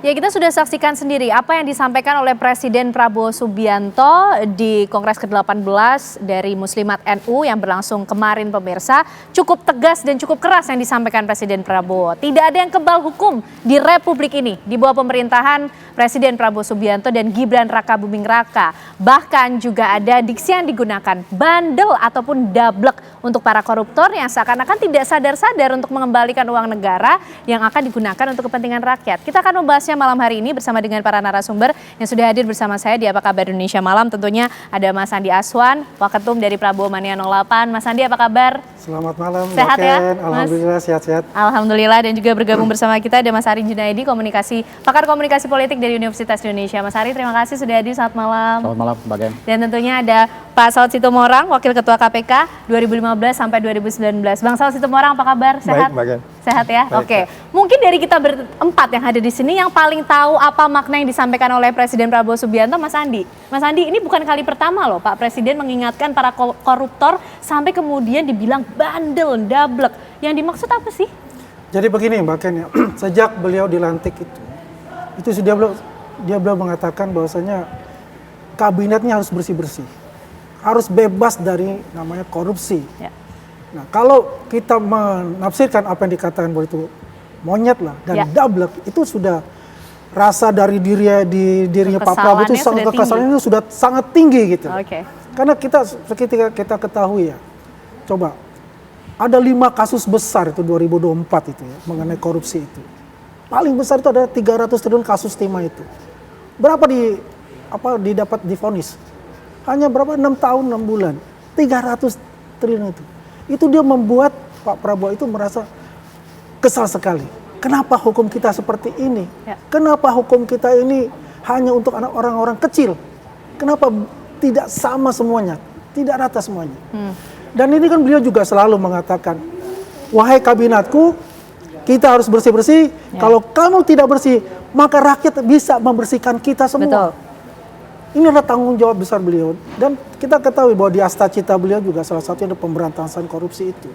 Ya, kita sudah saksikan sendiri apa yang disampaikan oleh Presiden Prabowo Subianto di Kongres ke-18 dari Muslimat NU yang berlangsung kemarin, pemirsa. Cukup tegas dan cukup keras yang disampaikan Presiden Prabowo. Tidak ada yang kebal hukum di Republik ini di bawah pemerintahan Presiden Prabowo Subianto dan Gibran Rakabuming Raka. Bahkan juga ada diksi yang digunakan, bandel ataupun dablek untuk para koruptor yang seakan-akan tidak sadar-sadar untuk mengembalikan uang negara yang akan digunakan untuk kepentingan rakyat. Kita akan membahasnya malam hari ini bersama dengan para narasumber yang sudah hadir bersama saya di Apa Kabar Indonesia Malam. Tentunya ada Mas Andi Aswan, Waketum dari Prabowo Mania 08. Mas Andi, apa kabar? Selamat malam, sehat Mbak ya, Ken. Alhamdulillah sehat-sehat. Alhamdulillah, dan juga bergabung bersama kita ada Mas Ari Junaidi, pakar komunikasi politik dari Universitas Indonesia. Mas Ari, terima kasih sudah hadir, selamat malam. Selamat malam, Mbak Ken. Dan tentunya ada Pak Saud Sitomorang, Wakil Ketua KPK 2015 sampai 2019. Bang Saud Sitomorang, apa kabar? Sehat? Baik, Mbak Ken. Sehat ya? Baik, Oke. Mungkin dari kita berempat yang hadir di sini yang paling tahu apa makna yang disampaikan oleh Presiden Prabowo Subianto, Mas Andi. Mas Andi, ini bukan kali pertama loh Pak Presiden mengingatkan para koruptor sampai kemudian dibilang bandel, dablek. Yang dimaksud apa sih? Jadi begini Mbak Ken ya, sejak beliau dilantik itu sudah dia belum mengatakan bahwasanya kabinetnya harus bersih-bersih. Harus bebas dari namanya korupsi. Ya. Nah, kalau kita menafsirkan apa yang dikatakan bahwa itu monyet lah dan dablek, itu sudah rasa dari dirinya Pak Prabowo itu kekesalannya itu sudah sangat tinggi gitu. Karena ketika kita ketahui ya, coba ada 5 kasus besar itu 2024 itu ya mengenai korupsi itu. Paling besar itu ada 300 triliun kasus timah itu. Berapa didapat divonis? Hanya berapa? 6 tahun 6 bulan. 300 triliun itu. Itu dia membuat Pak Prabowo itu merasa kesal sekali. Kenapa hukum kita seperti ini? Ya. Kenapa hukum kita ini hanya untuk orang-orang kecil? Kenapa tidak sama semuanya? Tidak rata semuanya. Dan ini kan beliau juga selalu mengatakan, wahai kabinetku, kita harus bersih-bersih. Ya. Kalau kamu tidak bersih, maka rakyat bisa membersihkan kita semua. Betul. Ini adalah tanggung jawab besar beliau. Dan kita ketahui bahwa di Astacita beliau juga salah satunya ada pemberantasan korupsi itu.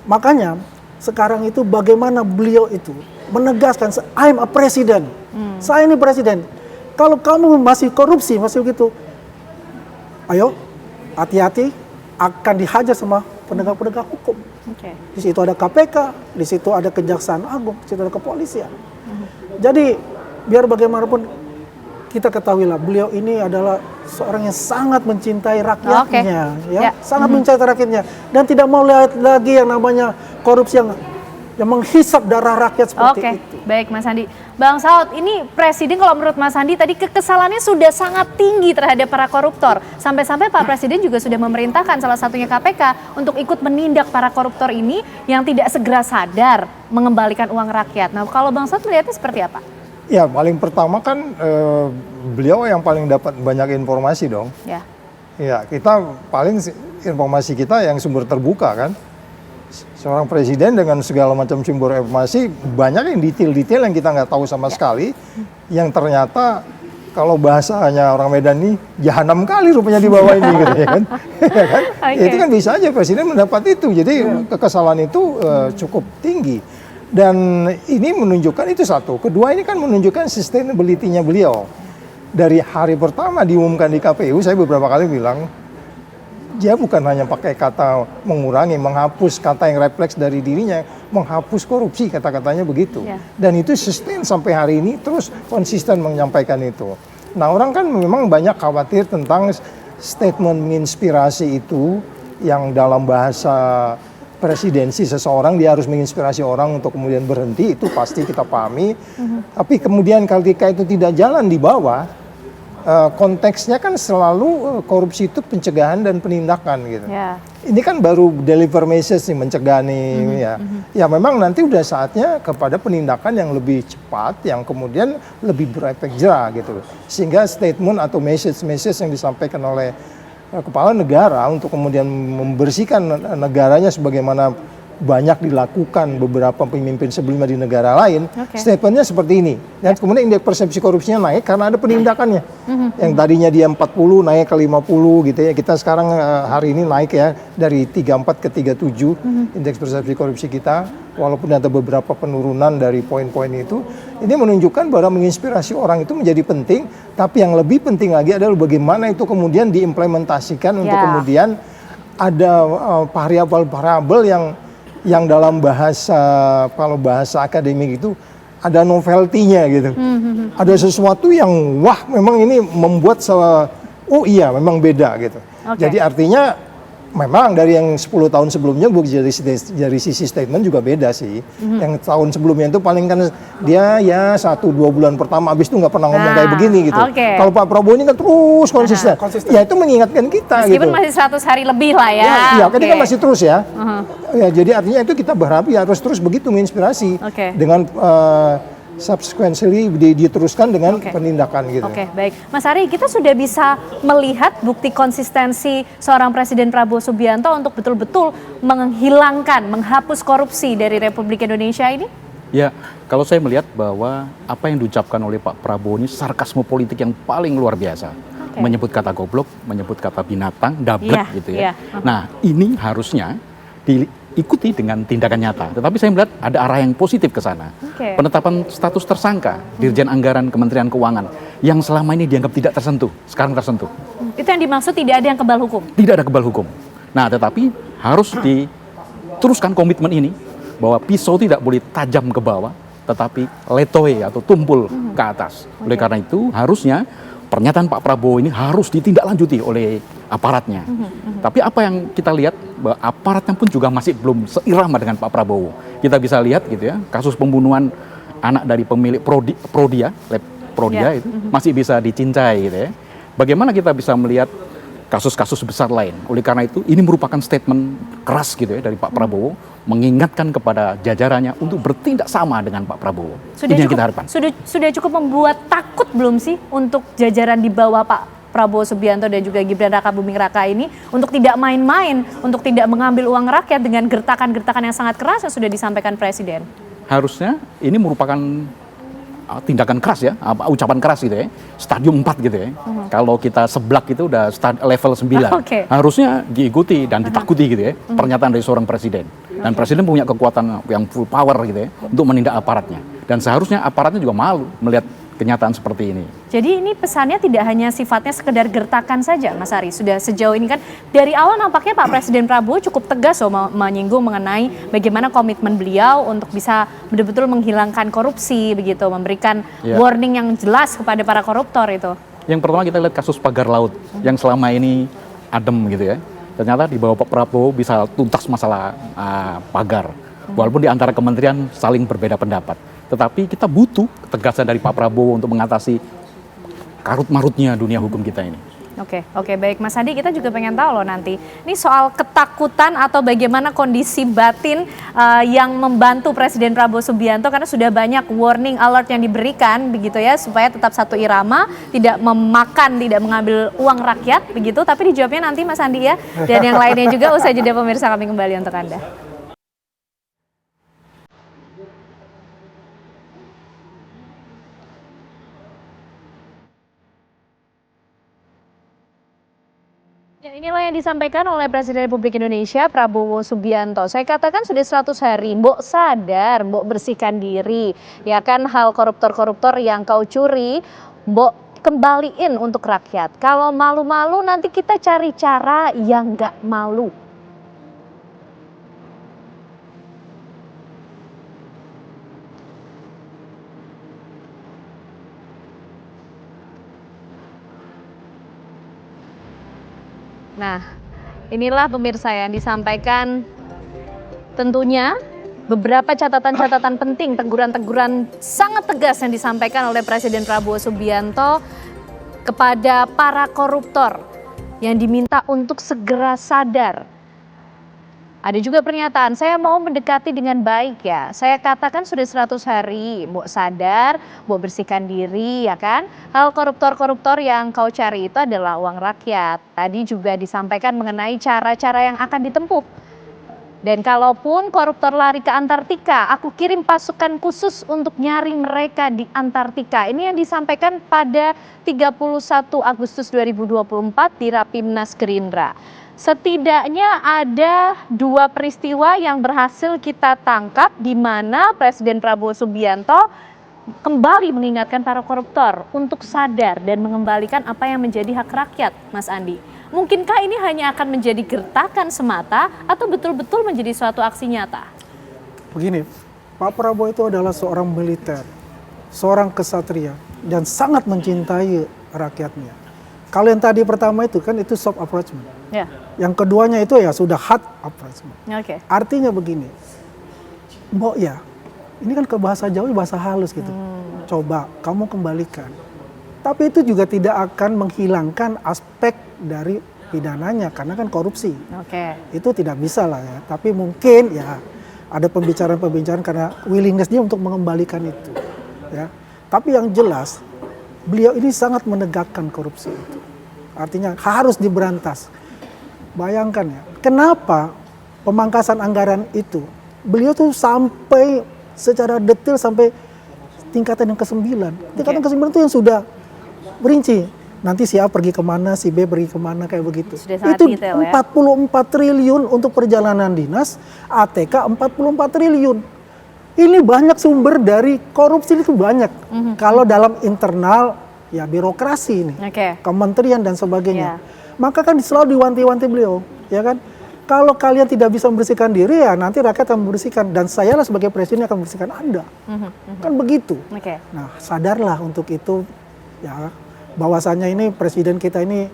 Makanya sekarang itu bagaimana beliau itu menegaskan, I'm a president. Saya ini presiden. Kalau kamu masih korupsi, masih begitu, ayo hati-hati, akan dihajar sama penegak-penegak hukum. Di situ ada KPK, di situ ada Kejaksaan Agung, di situ ada kepolisian. Jadi biar bagaimanapun kita ketahuilah, beliau ini adalah seorang yang sangat mencintai rakyatnya, sangat mencintai rakyatnya, dan tidak mau lihat lagi yang namanya korupsi yang menghisap darah rakyat seperti itu. Baik, Mas Andi. Bang Saud, ini Presiden kalau menurut Mas Andi tadi kekesalannya sudah sangat tinggi terhadap para koruptor. Sampai-sampai Pak Presiden juga sudah memerintahkan salah satunya KPK untuk ikut menindak para koruptor ini yang tidak segera sadar mengembalikan uang rakyat. Nah, kalau Bang Saud melihatnya seperti apa? Ya, paling pertama kan beliau yang paling dapat banyak informasi dong. Ya, kita paling informasi kita yang sumber terbuka kan. Seorang presiden dengan segala macam sumber informasi, banyak yang detail-detail yang kita nggak tahu sama sekali, yang ternyata kalau bahasanya orang Medan nih, jahanam kali rupanya di bawah ini gitu ya kan. Itu kan bisa aja presiden mendapat itu, jadi kekesalan itu cukup tinggi. Dan ini menunjukkan itu satu. Kedua, ini kan menunjukkan sustainability-nya beliau. Dari hari pertama diumumkan di KPU, saya beberapa kali bilang, dia bukan hanya pakai kata mengurangi, menghapus kata yang refleks dari dirinya, menghapus korupsi, kata-katanya begitu. Dan itu sustain sampai hari ini, terus konsisten menyampaikan itu. Nah, orang kan memang banyak khawatir tentang statement menginspirasi itu, yang dalam bahasa presidensi seseorang dia harus menginspirasi orang untuk kemudian berhenti, itu pasti kita pahami. Tapi kemudian ketika itu tidak jalan di bawah, konteksnya kan selalu korupsi itu pencegahan dan penindakan gitu. Ini kan baru deliver message nih, mencegah nih ya. Ya memang nanti udah saatnya kepada penindakan yang lebih cepat, yang kemudian lebih berefek jera gitu. Sehingga statement atau message yang disampaikan oleh kepala negara untuk kemudian membersihkan negaranya sebagaimana banyak dilakukan beberapa pemimpin sebelumnya di negara lain, statementnya seperti ini. Dan kemudian indeks persepsi korupsinya naik karena ada penindakannya. Yang tadinya dia 40 naik ke 50 gitu ya. Kita sekarang hari ini naik ya dari 34 ke 37 indeks persepsi korupsi kita. Walaupun ada beberapa penurunan dari poin-poin itu, ini menunjukkan bahwa menginspirasi orang itu menjadi penting. Tapi yang lebih penting lagi adalah bagaimana itu kemudian diimplementasikan untuk kemudian ada variabel-variabel yang dalam bahasa, kalau bahasa akademik itu ada novelty-nya gitu. Ada sesuatu yang wah memang ini membuat oh iya memang beda gitu. Jadi artinya memang dari yang 10 tahun sebelumnya dari sisi statement juga beda sih. Yang tahun sebelumnya itu paling kan dia ya 1-2 bulan pertama habis itu nggak pernah ngomong kayak begini gitu. Kalau Pak Prabowo ini kan terus konsisten. Ya itu mengingatkan kita meskipun gitu. masih 100 hari lebih lah ya. Iya, kan kan masih terus ya. Ya jadi artinya itu kita berharap ya harus terus begitu menginspirasi dengan subsequently diteruskan dengan penindakan gitu. Baik. Mas Ari, kita sudah bisa melihat bukti konsistensi seorang Presiden Prabowo Subianto untuk betul-betul menghapus korupsi dari Republik Indonesia ini? Ya, kalau saya melihat bahwa apa yang diucapkan oleh Pak Prabowo ini sarkasme politik yang paling luar biasa. Menyebut kata goblok, menyebut kata binatang, dablek gitu ya. Nah, ini harusnya diikuti dengan tindakan nyata. Tetapi saya melihat ada arah yang positif ke sana. Penetapan status tersangka Dirjen Anggaran Kementerian Keuangan yang selama ini dianggap tidak tersentuh, sekarang tersentuh. Itu yang dimaksud tidak ada yang kebal hukum? Tidak ada kebal hukum. Nah, tetapi harus diteruskan komitmen ini bahwa pisau tidak boleh tajam ke bawah, tetapi letoe atau tumpul ke atas. Oleh karena itu harusnya pernyataan Pak Prabowo ini harus ditindaklanjuti oleh aparatnya. Tapi apa yang kita lihat bahwa aparatnya pun juga masih belum seirama dengan Pak Prabowo. Kita bisa lihat gitu ya, kasus pembunuhan anak dari pemilik Prodia itu masih bisa dicincai gitu ya. Bagaimana kita bisa melihat kasus-kasus besar lain? Oleh karena itu ini merupakan statement keras gitu ya dari Pak Prabowo, mengingatkan kepada jajarannya untuk bertindak sama dengan Pak Prabowo. Ini yang kita harapkan. Sudah cukup membuat takut belum sih untuk jajaran di bawah Pak Prabowo Subianto dan juga Gibran Raka Buming Raka ini untuk tidak main-main, untuk tidak mengambil uang rakyat dengan gertakan-gertakan yang sangat keras yang sudah disampaikan Presiden? Harusnya ini merupakan tindakan keras ya, ucapan keras gitu ya, stadium 4 gitu ya. Kalau kita seblak itu udah level 9. Harusnya diikuti dan ditakuti gitu ya, pernyataan dari seorang presiden. Dan presiden punya kekuatan yang full power gitu ya, untuk menindak aparatnya. Dan seharusnya aparatnya juga malu melihat kenyataan seperti ini. Jadi ini pesannya tidak hanya sifatnya sekedar gertakan saja, Mas Ari. Sudah sejauh ini kan dari awal nampaknya Pak Presiden Prabowo cukup tegas menyinggung mengenai bagaimana komitmen beliau untuk bisa betul-betul menghilangkan korupsi, begitu, memberikan warning yang jelas kepada para koruptor itu. Yang pertama kita lihat kasus pagar laut yang selama ini adem gitu ya. Ternyata di bawah Pak Prabowo bisa tuntas masalah pagar. Walaupun di antara kementerian saling berbeda pendapat. Tetapi kita butuh ketegasan dari Pak Prabowo untuk mengatasi karut-marutnya dunia hukum kita ini. Oke, baik Mas Adi, kita juga pengen tahu loh nanti. Ini soal ketakutan atau bagaimana kondisi batin yang membantu Presiden Prabowo Subianto karena sudah banyak warning alert yang diberikan begitu ya supaya tetap satu irama, tidak memakan, tidak mengambil uang rakyat begitu. Tapi dijawabnya nanti Mas Andi ya. Dan yang lainnya juga usai jeda pemirsa, kami kembali untuk Anda. Inilah yang disampaikan oleh Presiden Republik Indonesia Prabowo Subianto. Saya katakan sudah 100 hari, mbok sadar, mbok bersihkan diri. Ya kan, hal koruptor-koruptor yang kau curi, mbok kembaliin untuk rakyat. Kalau malu-malu nanti kita cari cara yang nggak malu. Nah, inilah pemirsa yang disampaikan tentunya beberapa catatan-catatan penting, teguran-teguran sangat tegas yang disampaikan oleh Presiden Prabowo Subianto kepada para koruptor yang diminta untuk segera sadar. Ada juga pernyataan, saya mau mendekati dengan baik ya. Saya katakan sudah 100 hari, mau sadar, mau bersihkan diri ya kan. Hal koruptor-koruptor yang kau cari itu adalah uang rakyat. Tadi juga disampaikan mengenai cara-cara yang akan ditempuh Dan kalaupun koruptor lari ke Antartika, aku kirim pasukan khusus untuk nyari mereka di Antartika. Ini yang disampaikan pada 31 Agustus 2024 di Rapimnas Gerindra. Setidaknya ada 2 peristiwa yang berhasil kita tangkap di mana Presiden Prabowo Subianto kembali mengingatkan para koruptor untuk sadar dan mengembalikan apa yang menjadi hak rakyat, Mas Andi. Mungkinkah ini hanya akan menjadi gertakan semata atau betul-betul menjadi suatu aksi nyata? Begini, Pak Prabowo itu adalah seorang militer, seorang kesatria, dan sangat mencintai rakyatnya. Kalau yang tadi pertama itu kan itu soft approachment. Ya. Yang keduanya itu ya sudah hard approachment. Oke. Artinya begini, Mbok ya, ini kan ke bahasa Jawa bahasa halus gitu. Coba kamu kembalikan. Tapi itu juga tidak akan menghilangkan aspek dari pidananya karena kan korupsi. Oke. Itu tidak bisa lah ya. Tapi mungkin ya ada pembicaraan-pembicaraan karena willingness dia untuk mengembalikan itu. Ya. Tapi yang jelas beliau ini sangat menegakkan korupsi itu. Artinya harus diberantas. Bayangkan ya, kenapa pemangkasan anggaran itu beliau tuh sampai secara detail sampai tingkatan yang ke-9. Tingkatan ke-9 itu yang sudah berinci. Nanti si A pergi kemana, si B pergi kemana, kayak begitu. Itu detail, 44 triliun untuk perjalanan dinas, ATK 44 triliun. Ini banyak sumber dari korupsi itu banyak. Kalau dalam internal ya birokrasi ini, kementerian dan sebagainya. Maka kan selalu diwanti-wanti beliau, ya kan? Kalau kalian tidak bisa membersihkan diri ya nanti rakyat akan membersihkan dan saya lah sebagai presiden akan membersihkan Anda. Kan begitu. Nah, sadarlah untuk itu ya bahwasanya ini presiden kita ini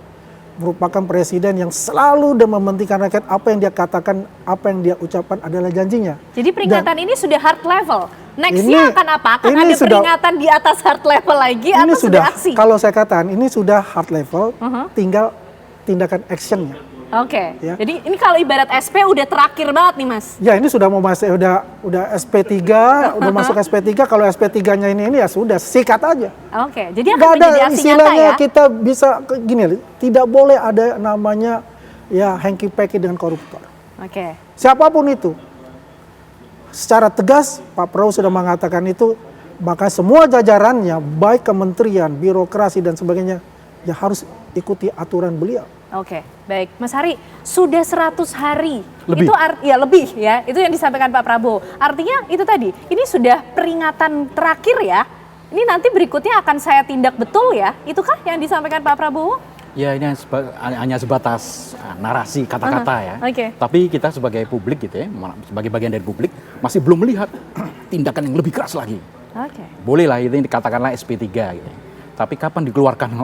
merupakan presiden yang selalu dan mementingkan rakyat, apa yang dia katakan, apa yang dia ucapkan adalah janjinya. Jadi peringatan ini sudah hard level. Next-nya akan apa? Akan ada peringatan di atas hard level lagi atau sudah aksi? Kalau saya katakan ini sudah hard level, tinggal tindakan actionnya. Oke. Ya. Jadi ini kalau ibarat SP udah terakhir banget nih, Mas. Ya, ini sudah mau masuk udah SP3, udah masuk SP3. Kalau SP3-nya ini ya sudah sikat aja. Oke. Jadi akan menjadi aksi nyata ya. Kita bisa gini, tidak boleh ada namanya ya hanky-panky dengan koruptor. Oke. Siapapun itu. Secara tegas Pak Prabowo sudah mengatakan itu, maka semua jajarannya baik kementerian, birokrasi dan sebagainya ya harus ikuti aturan beliau. Oke, baik. Mas Hari, sudah 100 hari. Lebih. Itu lebih ya. Itu yang disampaikan Pak Prabowo. Artinya itu tadi, ini sudah peringatan terakhir ya. Ini nanti berikutnya akan saya tindak betul ya. Itukah yang disampaikan Pak Prabowo? Ya, ini hanya sebatas narasi kata-kata ya. Tapi kita sebagai publik gitu ya, sebagai bagian dari publik masih belum melihat tindakan yang lebih keras lagi. Bolehlah itu dikatakanlah SP3 gitu. Tapi kapan dikeluarkan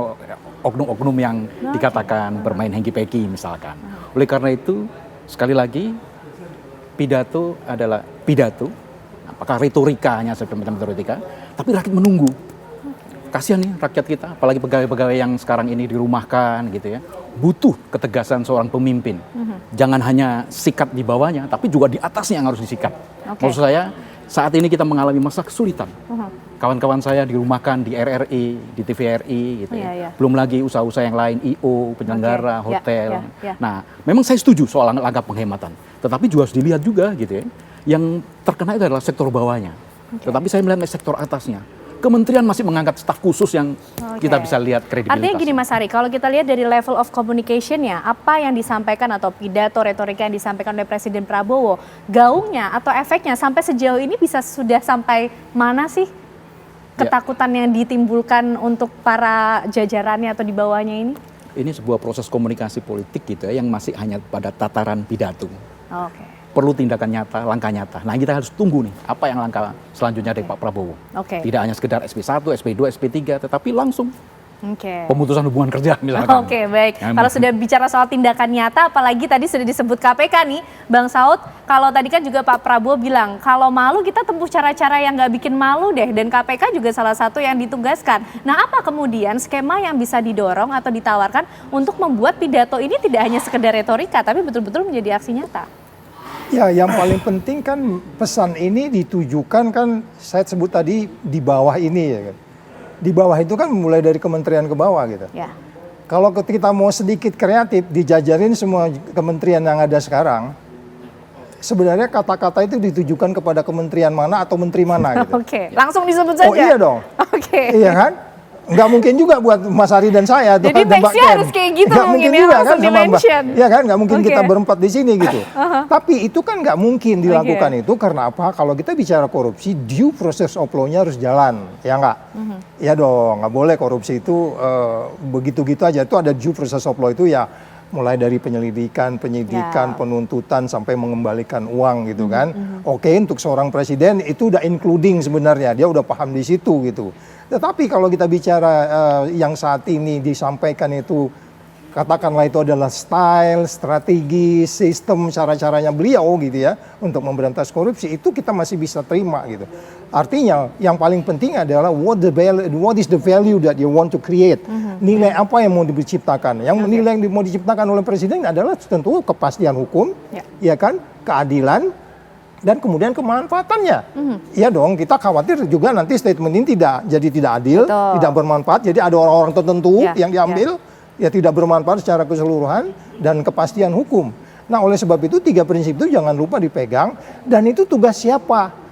oknum-oknum yang dikatakan bermain hanky-panky misalkan. Oleh karena itu, sekali lagi, pidato adalah pidato. Apakah retorikanya semacam retorika, tapi rakyat menunggu. Kasihan nih rakyat kita, apalagi pegawai-pegawai yang sekarang ini dirumahkan gitu ya. Butuh ketegasan seorang pemimpin. Jangan hanya sikat di bawahnya, tapi juga di atasnya yang harus disikat. Maksud saya, saat ini kita mengalami masa kesulitan. Kawan-kawan saya dirumahkan di RRI, di TVRI gitu ya. Belum lagi usaha-usaha yang lain, IO, penyelenggara, hotel. Nah, memang saya setuju soal langkah penghematan. Tetapi juga harus dilihat juga gitu ya. Yang terkena itu adalah sektor bawahnya. Tetapi saya melihat sektor atasnya. Kementerian masih mengangkat staf khusus yang kita bisa lihat kredibilitasnya. Artinya gini Mas Hari, kalau kita lihat dari level of communication-nya, apa yang disampaikan atau pidato retorika yang disampaikan oleh Presiden Prabowo, gaungnya atau efeknya sampai sejauh ini bisa sudah sampai mana sih ketakutan yang ditimbulkan untuk para jajarannya atau di bawahnya ini? Ini sebuah proses komunikasi politik gitu ya, yang masih hanya pada tataran pidato. Perlu tindakan nyata, langkah nyata. Nah, kita harus tunggu nih, apa yang langkah selanjutnya dari Pak Prabowo. Tidak hanya sekedar SP1, SP2, SP3, tetapi langsung pemutusan hubungan kerja misalkan. Baik. Kalau sudah bicara soal tindakan nyata, apalagi tadi sudah disebut KPK nih, Bang Saud, kalau tadi kan juga Pak Prabowo bilang, kalau malu kita tempuh cara-cara yang nggak bikin malu deh, dan KPK juga salah satu yang ditugaskan. Nah, apa kemudian skema yang bisa didorong atau ditawarkan untuk membuat pidato ini tidak hanya sekedar retorika, tapi betul-betul menjadi aksi nyata? Ya, yang paling penting kan pesan ini ditujukan kan, saya sebut tadi di bawah ini ya kan. Di bawah itu kan mulai dari kementerian ke bawah gitu. Kalau kita mau sedikit kreatif, dijajarin semua kementerian yang ada sekarang, sebenarnya kata-kata itu ditujukan kepada kementerian mana atau menteri mana gitu. Oke, langsung disebut saja. Oh iya dong. Oke. Iya kan? Nggak mungkin juga buat Mas Ari dan saya. Jadi nextnya harus kayak gitu nggak mungkin ya, juga kan langsung sama Mbak. di-mention. Iya kan, nggak mungkin Oke. kita berempat di sini gitu. Tapi itu kan nggak mungkin dilakukan itu karena apa? Kalau kita bicara korupsi, due process of law-nya harus jalan, ya nggak? Ya dong, nggak boleh korupsi itu begitu-gitu aja. Itu ada due process of law itu ya mulai dari penyelidikan, penyidikan, penuntutan sampai mengembalikan uang gitu kan. Oke, untuk seorang presiden itu udah including sebenarnya, dia udah paham di situ gitu. Tetapi kalau kita bicara yang saat ini disampaikan itu, katakanlah itu adalah style, strategi, sistem, cara-caranya beliau gitu ya untuk memberantas korupsi, itu kita masih bisa terima gitu. Artinya yang paling penting adalah what is the value that you want to create. Nilai apa yang mau diciptakan? Yang nilai yang mau diciptakan oleh presiden adalah tentu kepastian hukum, ya kan, keadilan, dan kemudian kemanfaatannya. Iya dong, kita khawatir juga nanti statement ini tidak adil, tidak bermanfaat. Jadi ada orang-orang tertentu yang diambil, ya tidak bermanfaat secara keseluruhan dan kepastian hukum. Nah, oleh sebab itu 3 prinsip itu jangan lupa dipegang, dan itu tugas siapa?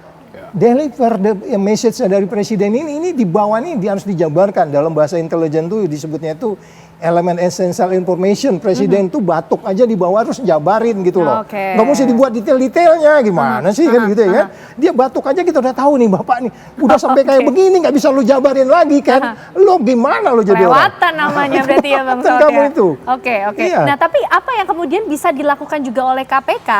Deliver the message dari presiden ini di bawah ini harus dijabarkan. Dalam bahasa intelijen itu disebutnya itu elemen essential information. Presiden tuh batuk aja di bawah harus jabarin gitu loh. Nggak mesti dibuat detail-detailnya, gimana sih kan gitu ya kan. Dia batuk aja kita udah tahu nih Bapak nih. Udah sampai kayak begini nggak bisa lu jabarin lagi kan. Lo gimana lo jadi orang? Kelewatan namanya berarti ya Bang Saud kamu ya. itu. Oke. Iya. Nah, tapi apa yang kemudian bisa dilakukan juga oleh KPK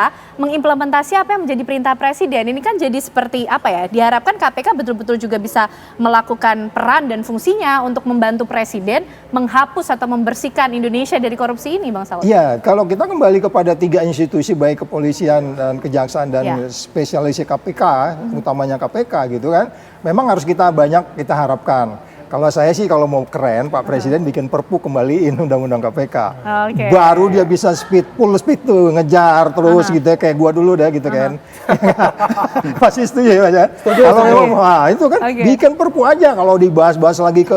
mengimplementasi apa yang menjadi perintah presiden? Ini kan jadi seperti apa ya? Diharapkan KPK betul-betul juga bisa melakukan peran dan fungsinya untuk membantu presiden menghapus atau membersihkan Indonesia dari korupsi ini, Bang Saud. Iya, kalau kita kembali kepada 3 institusi baik kepolisian dan kejaksaan dan spesialis KPK, utamanya KPK gitu kan, memang harus kita harapkan. Kalau saya sih kalau mau keren, Pak Presiden bikin perpu kembaliin undang-undang KPK. Baru dia bisa full speed tuh ngejar terus gitu ya, kayak gua dulu deh gitu kan. Pasti setuju ya Mas ya? Kalau memang itu kan bikin perpu aja, kalau dibahas-bahas lagi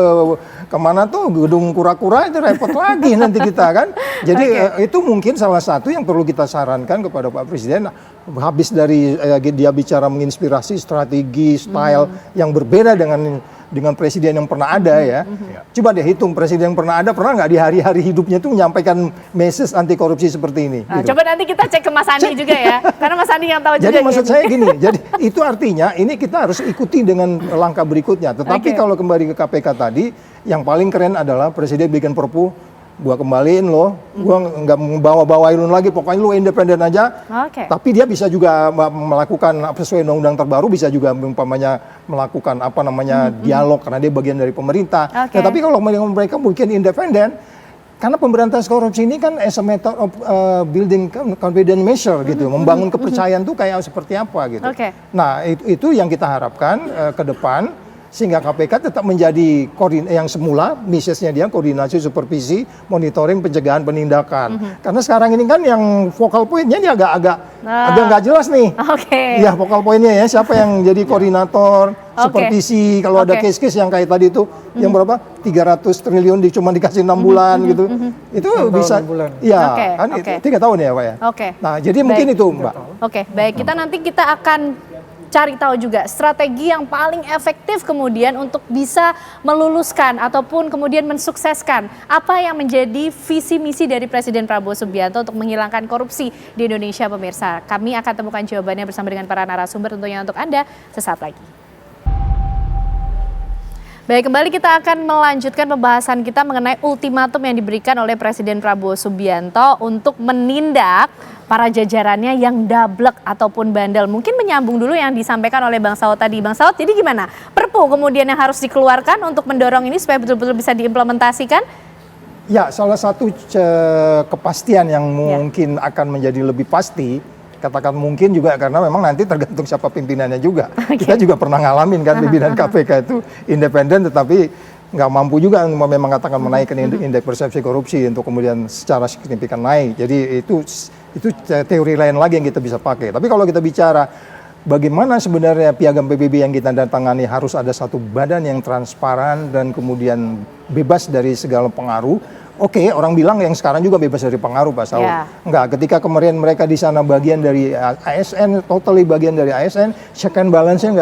kemana tuh gedung kura-kura itu repot lagi nanti kita kan. Jadi itu mungkin salah satu yang perlu kita sarankan kepada Pak Presiden. Habis dari dia bicara menginspirasi strategi, style yang berbeda dengan presiden yang pernah ada ya. Coba deh hitung presiden yang pernah nggak di hari-hari hidupnya itu menyampaikan message anti korupsi seperti ini. Nah, gitu. Coba nanti kita cek ke Mas Andi juga ya, karena Mas Andi yang tahu juga. Jadi maksud saya gini, jadi itu artinya ini kita harus ikuti dengan langkah berikutnya. Tetapi kalau kembali ke KPK tadi, yang paling keren adalah presiden bikin perpu, gua kembaliin lo, gua nggak bawa-bawain lu lagi, pokoknya lu independen aja. Tapi dia bisa juga melakukan sesuai undang-undang terbaru, bisa juga umpamanya melakukan dialog karena dia bagian dari pemerintah. Tapi kalau mereka mungkin independen, karena pemberantasan korupsi ini kan as a method of building confidence measure gitu, membangun kepercayaan tuh kayak seperti apa gitu. Nah itu yang kita harapkan ke depan. Sehingga KPK tetap menjadi yang semula, misinya dia koordinasi, supervisi, monitoring, pencegahan, penindakan. Karena sekarang ini kan yang focal point-nya ini agak nggak jelas nih. Ya focal point-nya ya, siapa yang jadi koordinator, supervisi, kalau ada case-case yang kayak tadi itu, yang berapa? 300 triliun cuma dikasih 6 bulan gitu. Itu bisa, ya kan 3 tahun ya Pak ya. Nah jadi mungkin itu Mbak. Baik, nanti kita akan cari tahu juga strategi yang paling efektif kemudian untuk bisa meluluskan ataupun kemudian mensukseskan apa yang menjadi visi misi dari Presiden Prabowo Subianto untuk menghilangkan korupsi di Indonesia, pemirsa. Kami akan temukan jawabannya bersama dengan para narasumber tentunya untuk Anda sesaat lagi. Baik, kembali kita akan melanjutkan pembahasan kita mengenai ultimatum yang diberikan oleh Presiden Prabowo Subianto untuk menindak para jajarannya yang dablek ataupun bandel. Mungkin menyambung dulu yang disampaikan oleh Bang Saud tadi. Bang Saud, jadi gimana? Perpu kemudian yang harus dikeluarkan untuk mendorong ini supaya betul-betul bisa diimplementasikan? Ya, salah satu kepastian yang mungkin akan menjadi lebih pasti, katakan mungkin juga karena memang nanti tergantung siapa pimpinannya juga. Kita juga pernah ngalamin kan pimpinan KPK itu independen tetapi nggak mampu juga memang katakan menaikkan indeks persepsi korupsi untuk kemudian secara signifikan naik. Jadi itu teori lain lagi yang kita bisa pakai. Tapi kalau kita bicara bagaimana sebenarnya piagam PBB yang kita tangani, harus ada satu badan yang transparan dan kemudian bebas dari segala pengaruh. Oke, orang bilang yang sekarang juga bebas dari pengaruh, Pak Saud. Enggak, ketika kemarin mereka di sana bagian dari ASN, totally bagian dari ASN, check and balance-nya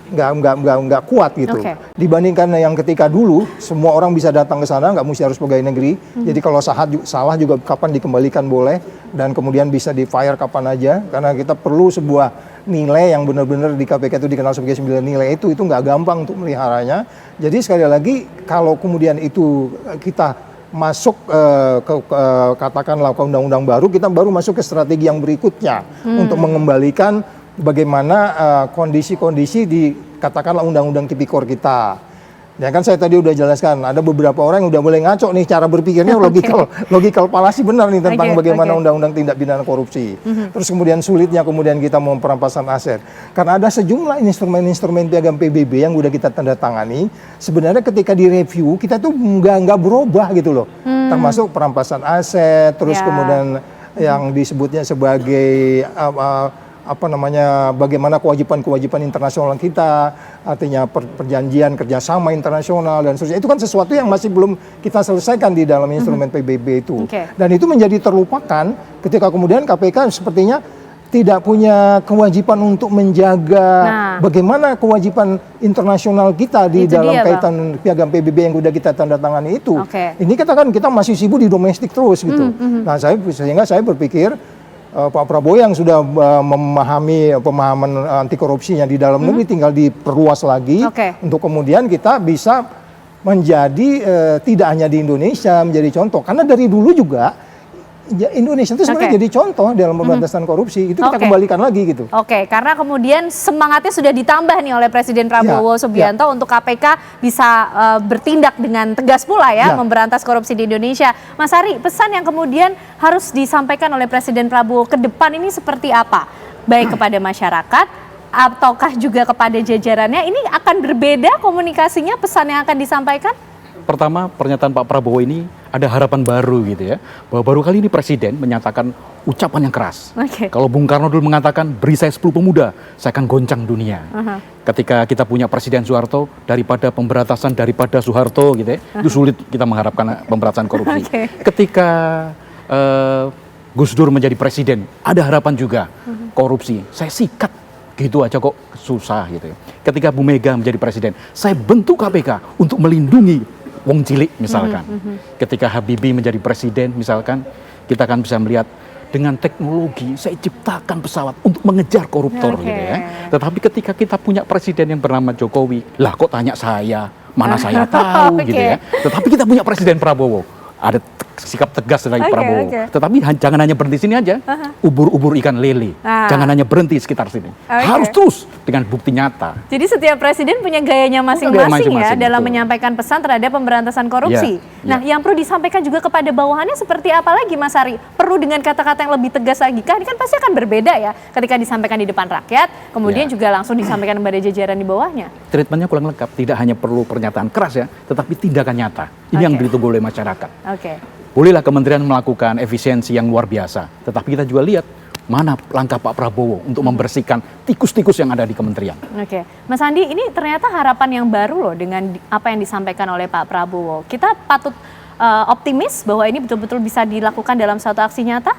nggak kuat gitu. Dibandingkan yang ketika dulu semua orang bisa datang ke sana, nggak mesti harus pegawai negeri. Jadi kalau salah juga kapan dikembalikan boleh, dan kemudian bisa di fire kapan aja. Karena kita perlu sebuah nilai yang benar-benar di KPK itu dikenal sebagai 9 nilai itu nggak gampang untuk meliharanya. Jadi sekali lagi kalau kemudian itu kita masuk katakanlah ke undang-undang baru, kita baru masuk ke strategi yang berikutnya untuk mengembalikan bagaimana kondisi-kondisi di katakanlah undang-undang tipikor kita. Ya kan saya tadi udah jelaskan, ada beberapa orang yang udah mulai ngaco nih cara berpikirnya logikal palasi benar nih tentang bagaimana undang-undang tindak pidana korupsi. Terus kemudian sulitnya kemudian kita mau perampasan aset. Karena ada sejumlah instrumen-instrumen piagam PBB yang udah kita tanda tangani, sebenarnya ketika direview kita tuh nggak berubah gitu loh. Termasuk perampasan aset, terus kemudian yang disebutnya sebagai bagaimana kewajiban-kewajiban internasional kita, artinya perjanjian kerjasama internasional dan seterusnya. Itu kan sesuatu yang masih belum kita selesaikan di dalam instrumen PBB itu. Dan itu menjadi terlupakan ketika kemudian KPK sepertinya tidak punya kewajiban untuk menjaga bagaimana kewajiban internasional kita di dalam kaitan piagam PBB yang sudah kita tanda tangani itu. Ini kita masih sibuk di domestik terus gitu. Nah, sehingga saya berpikir Pak Prabowo yang sudah memahami pemahaman anti korupsinya di dalam negeri tinggal diperluas lagi untuk kemudian kita bisa menjadi tidak hanya di Indonesia menjadi contoh, karena dari dulu juga Indonesia itu sebenarnya jadi contoh dalam pemberantasan korupsi. Itu kita kembalikan lagi gitu. Karena kemudian semangatnya sudah ditambah nih oleh Presiden Prabowo Subianto untuk KPK bisa bertindak dengan tegas pula memberantas korupsi di Indonesia. Mas Ari, pesan yang kemudian harus disampaikan oleh Presiden Prabowo ke depan ini seperti apa? Baik kepada masyarakat ataukah juga kepada jajarannya, ini akan berbeda komunikasinya, pesan yang akan disampaikan? Pertama, pernyataan Pak Prabowo ini ada harapan baru gitu ya. Bahwa baru kali ini Presiden menyatakan ucapan yang keras. Kalau Bung Karno dulu mengatakan beri saya 10 pemuda, saya akan goncang dunia. Ketika kita punya Presiden Soeharto, daripada pemberantasan daripada Soeharto gitu ya, itu sulit kita mengharapkan pemberantasan korupsi. Ketika Gus Dur menjadi Presiden, ada harapan juga korupsi. Saya sikat gitu aja kok susah gitu ya. Ketika Bu Mega menjadi Presiden, saya bentuk KPK untuk melindungi wong cilik misalkan. Ketika Habibie menjadi presiden misalkan, kita akan bisa melihat dengan teknologi saya ciptakan pesawat untuk mengejar koruptor gitu ya. Tetapi ketika kita punya presiden yang bernama Jokowi, lah kok tanya saya, mana saya tahu gitu ya. Tetapi kita punya Presiden Prabowo, ada sikap tegas dari Prabowo. Tetapi jangan hanya berhenti sini aja, ubur-ubur ikan lele. Jangan hanya berhenti sekitar sini. Harus terus dengan bukti nyata. Jadi setiap presiden punya gayanya masing-masing ya dalam menyampaikan pesan terhadap pemberantasan korupsi. Nah, yang perlu disampaikan juga kepada bawahannya seperti apa lagi, Mas Ari? Perlu dengan kata-kata yang lebih tegas lagi kah? Ini kan pasti akan berbeda ya ketika disampaikan di depan rakyat, kemudian juga langsung disampaikan kepada jajaran di bawahnya. Treatmentnya kurang lengkap, tidak hanya perlu pernyataan keras ya, tetapi tindakan nyata. Ini yang ditunggu oleh masyarakat. Bolehlah kementerian melakukan efisiensi yang luar biasa, tetapi kita juga lihat mana langkah Pak Prabowo untuk membersihkan tikus-tikus yang ada di kementerian. Mas Andi, ini ternyata harapan yang baru loh dengan apa yang disampaikan oleh Pak Prabowo. Kita patut optimis bahwa ini betul-betul bisa dilakukan dalam suatu aksi nyata?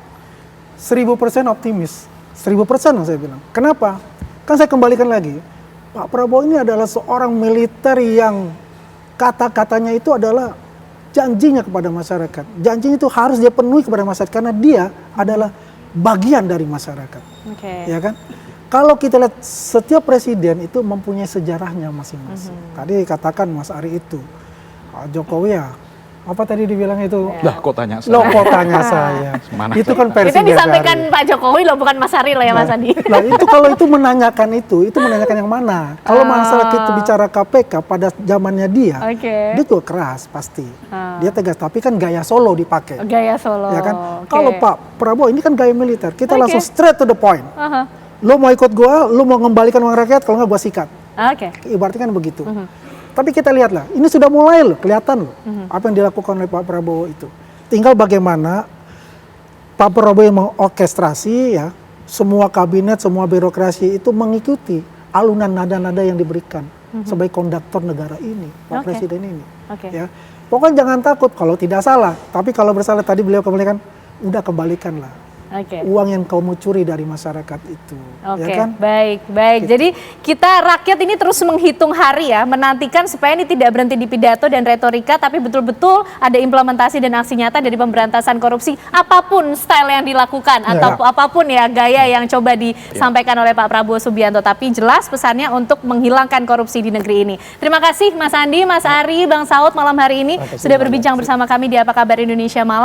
1000% optimis, 1000% saya bilang. Kenapa? Kan saya kembalikan lagi, Pak Prabowo ini adalah seorang militer yang kata-katanya itu adalah janjinya kepada masyarakat. Janjinya itu harus dia penuhi kepada masyarakat karena dia adalah bagian dari masyarakat. Ya kan? Kalau kita lihat setiap presiden itu mempunyai sejarahnya masing-masing. Tadi katakan Mas Ari itu, Jokowi ya, apa tadi dibilang itu? Lah kok tanya saya? Loh kok tanya saya? Itu kan versi itu disampaikan Pak Jokowi loh, bukan Mas Ari loh ya Mas Andi. Nah itu kalau itu menanyakan yang mana? Kalau masalah kita bicara KPK pada zamannya dia juga keras pasti. Dia tegas, tapi kan gaya Solo dipakai. Gaya Solo. Ya kan? Kalau Pak Prabowo ini kan gaya militer, kita langsung straight to the point. Lo mau ikut gua, lo mau mengembalikan uang rakyat, kalau nggak gua sikat. Ibaratnya kan begitu. Tapi kita lihatlah, ini sudah mulai loh, kelihatan loh apa yang dilakukan oleh Pak Prabowo itu. Tinggal bagaimana Pak Prabowo yang mengorkestrasi semua kabinet, semua birokrasi itu mengikuti alunan nada-nada yang diberikan sebagai konduktor negara ini, Pak Presiden ini. Okay. Ya, pokoknya jangan takut kalau tidak salah. Tapi kalau bersalah tadi beliau kembalikan, udah kembalikanlah. Uang yang kamu curi dari masyarakat itu. Ya kan? Baik. Gitu. Jadi kita rakyat ini terus menghitung hari ya, menantikan supaya ini tidak berhenti di pidato dan retorika, tapi betul-betul ada implementasi dan aksi nyata dari pemberantasan korupsi, apapun style yang dilakukan, atau apapun ya gaya yang coba disampaikan oleh Pak Prabowo Subianto. Tapi jelas pesannya untuk menghilangkan korupsi di negeri ini. Terima kasih Mas Andi, Mas Ari, Bang Saud malam hari ini sudah berbincang bersama kami di Apa Kabar Indonesia Malam.